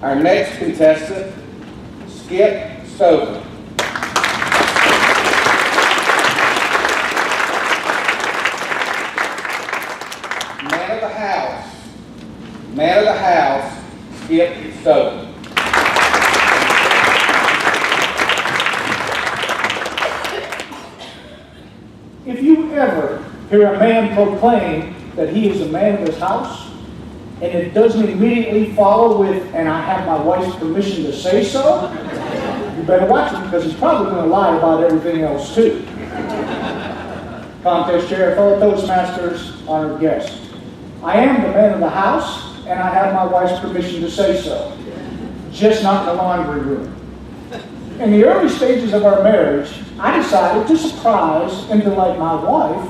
Our next contestant, Skip Stover. Man of the house. Man of the house, Skip Stover. If you ever hear a man proclaim that he is a man of his house, and it doesn't immediately follow with, and I have my wife's permission to say so, you better watch him, because he's probably going to lie about everything else too. Contest chair, fellow Toastmasters, honored guests. I am the man of the house, and I have my wife's permission to say so. Just not in the laundry room. In the early stages of our marriage, I decided to surprise and delight my wife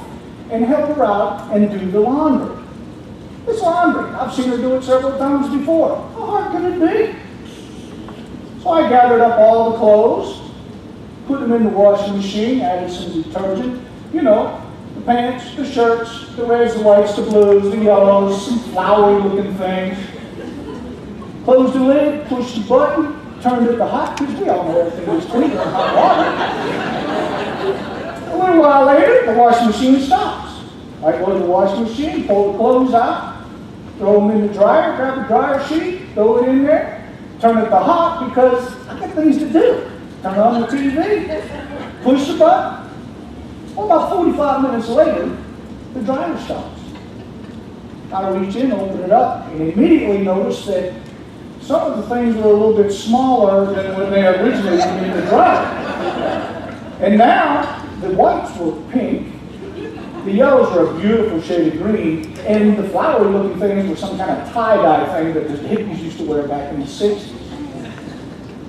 and help her out and do the laundry. It's laundry. I've seen her do it several times before. How hard could it be? So I gathered up all the clothes, put them in the washing machine, added some detergent, you know, the pants, the shirts, the reds, the whites, the blues, the yellows, some flowery looking things. Closed the lid, pushed the button, turned it to hot, because we all know everything is cleaner in hot water. A little while later, the washing machine stops. I go to the washing machine, pull the clothes out, throw them in the dryer, grab a dryer sheet, throw it in there, turn it to hot because I got things to do. Turn on the TV, push the button. Well, about 45 minutes later, the dryer stops. I reach in, open it up, and immediately notice that some of the things were a little bit smaller than when they originally went in the dryer. And now, the whites were pink, the yellows were a beautiful shade of green, and the flowery looking things were some kind of tie-dye thing that the hippies used to wear back in the 60s.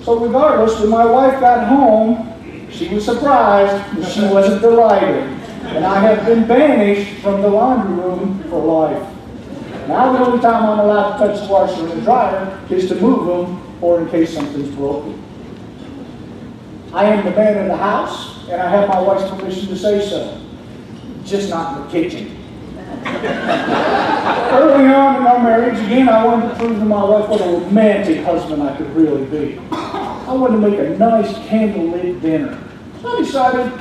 So regardless, when my wife got home, she was surprised, but she wasn't delighted. And I have been banished from the laundry room for life. Now the only time I'm allowed to touch the washer and the dryer is to move them or in case something's broken. I am the man of the house, and I have my wife's permission to say so. Just not in the kitchen. Early on in our marriage, again, I wanted to prove to my wife what a romantic husband I could really be. I wanted to make a nice candlelit dinner. So I decided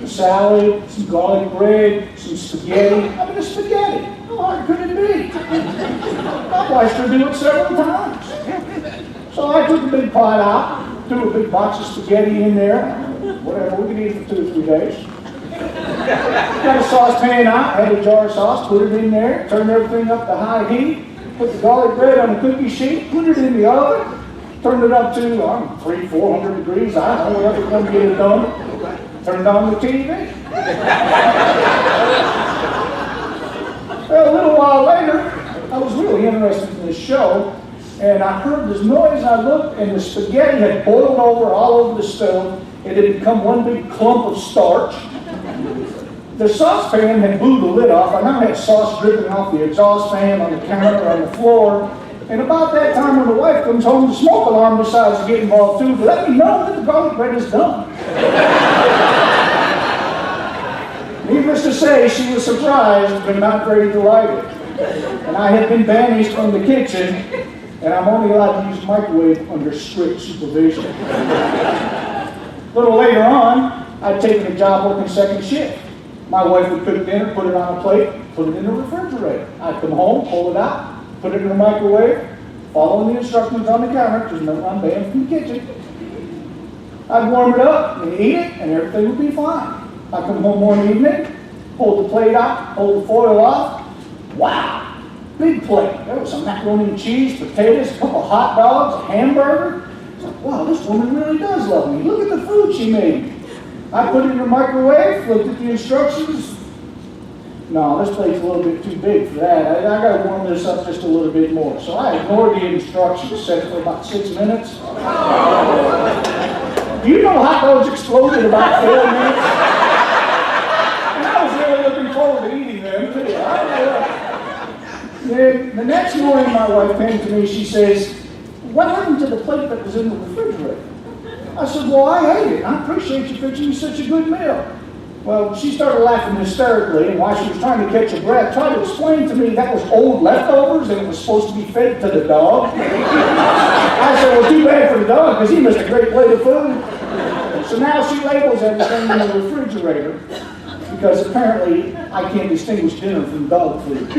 a salad, some garlic bread, some spaghetti. I mean, spaghetti. How hard could it be? I've watched her do it several times. So I took a big pot out, threw a big box of spaghetti in there. Whatever, we could eat it for 2 or 3 days. Got a saucepan out, had a jar of sauce, put it in there, turned everything up to high heat, put the garlic bread on a cookie sheet, put it in the oven, turned it up to 300-400 degrees, I don't know, whatever's going to get it done. Turned on the TV. Well, a little while later, I was really interested in this show, and I heard this noise. I looked, and the spaghetti had boiled over all over the stove. It had become one big clump of starch. The saucepan had blew the lid off. I now had sauce dripping off the exhaust fan, on the counter, on the floor. And about that time when the wife comes home, the smoke alarm decides to get involved too, to let me know that the garlic bread is done. Needless to say, she was surprised, but not very delighted. And I had been banished from the kitchen, and I'm only allowed to use the microwave under strict supervision. A little later on, I'd taken a job working second shift. My wife would cook dinner, put it on a plate, put it in the refrigerator. I'd come home, pull it out, put it in the microwave, following the instructions on the counter, because remember I'm banned from the kitchen. I'd warm it up and eat it, and everything would be fine. I'd come home one evening, pull the plate out, pull the foil off. Wow, big plate. There was some macaroni and cheese, potatoes, a couple hot dogs, a hamburger. I was like, wow, this woman really does love me. Look at the food she made. I put it in the microwave, looked at the instructions. No, this plate's a little bit too big for that. I got to warm this up just a little bit more. So I ignored the instructions, set it for about 6 minutes. Do you know hot dogs explode in about 4 minutes? And I was really looking forward to eating them too. Then the next morning my wife came to me, she says, what happened to the plate that was in the refrigerator? I said, well, I ate it. I appreciate you fixing me such a good meal. Well, she started laughing hysterically, and while she was trying to catch her breath, tried to explain to me that was old leftovers and it was supposed to be fed to the dog. dog because he missed a great plate of food. So now she labels everything in the refrigerator because apparently I can't distinguish dinner from dog food.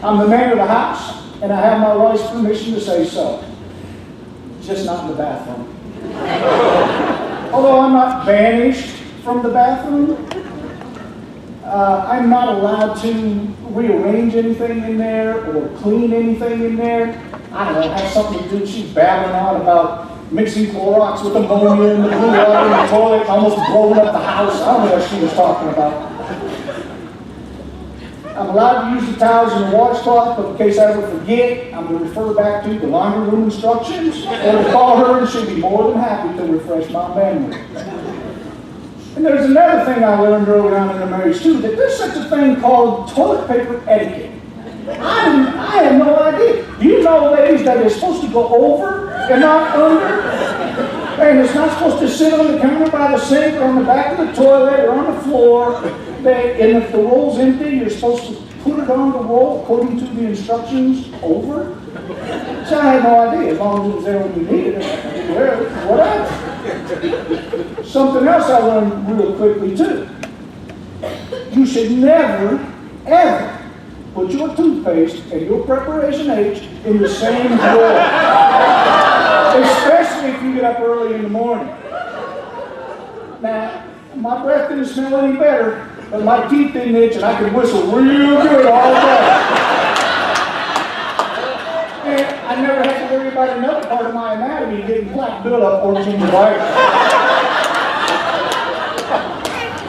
I'm the man of the house, and I have my wife's permission to say so. Just not in the bathroom. Although I'm not banished from the bathroom, I'm not allowed to rearrange anything in there or clean anything in there. I don't know, have something to do. She's babbling on about mixing Clorox with ammonia in the blue water in the toilet, almost blowing up the house. I don't know what she was talking about. I'm allowed to use the towels and the washcloth, but in case I ever forget, I'm going to refer back to the laundry room instructions, or call her and she'll be more than happy to refresh my memory. And there's another thing I learned early on in the marriage too, that there's such a thing called toilet paper etiquette. I had no idea. Do you know, ladies, that it's supposed to go over and not under? And it's not supposed to sit on the counter by the sink or on the back of the toilet or on the floor. And if the roll's empty, you're supposed to put it on the roll according to the instructions over. So I had no idea. As long as it was there when you needed it, I could do whatever. Something else I learned real quickly too. You should never, ever put your toothpaste and your preparation H in the same drawer. Especially if you get up early in the morning. Now, my breath didn't smell any better, but my teeth didn't itch and I could whistle real good all day. And I never had to worry about another part of my anatomy getting plaque buildup or gingivitis.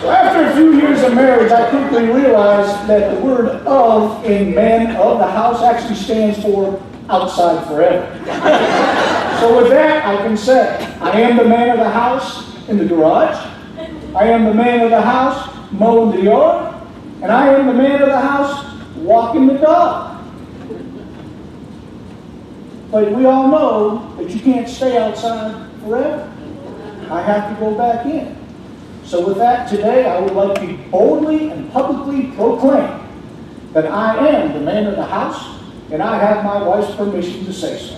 So after a few years of marriage, I quickly realized that the word "of" in man of the house actually stands for outside forever. So with that, I can say, I am the man of the house in the garage, I am the man of the house mowing the yard, and I am the man of the house walking the dog. But we all know that you can't stay outside forever. I have to go back in. So with that, today I would like to boldly and publicly proclaim that I am the man of the house, and I have my wife's permission to say so.